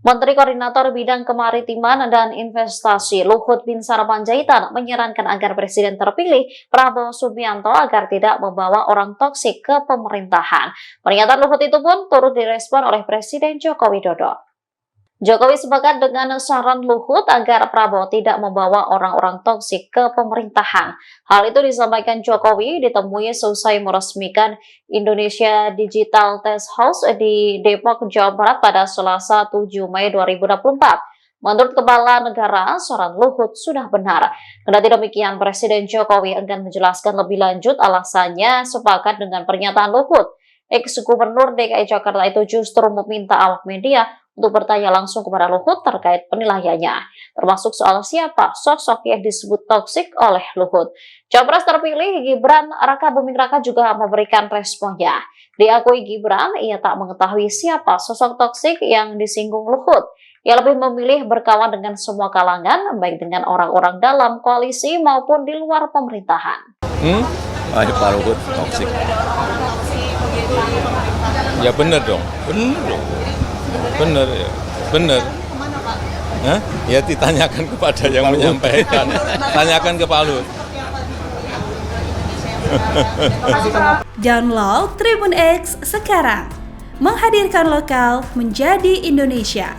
Menteri Koordinator Bidang Kemaritiman dan Investasi Luhut Binsar Panjaitan menyarankan agar Presiden terpilih Prabowo Subianto agar tidak membawa orang toksik ke pemerintahan. Pernyataan Luhut itu pun turut direspon oleh Presiden Joko Widodo. Jokowi sepakat dengan saran Luhut agar Prabowo tidak membawa orang-orang toksik ke pemerintahan. Hal itu disampaikan Jokowi ditemui seusai meresmikan Indonesia Digital Test House di Depok, Jawa Barat pada Selasa 7 Mei 2024. Menurut Kepala Negara, saran Luhut sudah benar. Kendati demikian, Presiden Jokowi akan menjelaskan lebih lanjut alasannya sepakat dengan pernyataan Luhut. Ex-Gubernur DKI Jakarta itu justru meminta awak media untuk bertanya langsung kepada Luhut terkait penilaiannya, termasuk soal siapa sosok yang disebut toksik oleh Luhut. Capres terpilih Gibran Raka Buming Raka juga memberikan responnya. Diakui Gibran, ia tak mengetahui siapa sosok toksik yang disinggung Luhut. Ia lebih memilih berkawan dengan semua kalangan, baik dengan orang-orang dalam koalisi maupun di luar pemerintahan. Pak Luhut toksik. Ya benar dong, benar ya, benar. Hah? Ya ditanyakan kepada yang menyampaikan, tanyakan ke Pak Luhut. Download Tribun X sekarang, menghadirkan lokal menjadi Indonesia.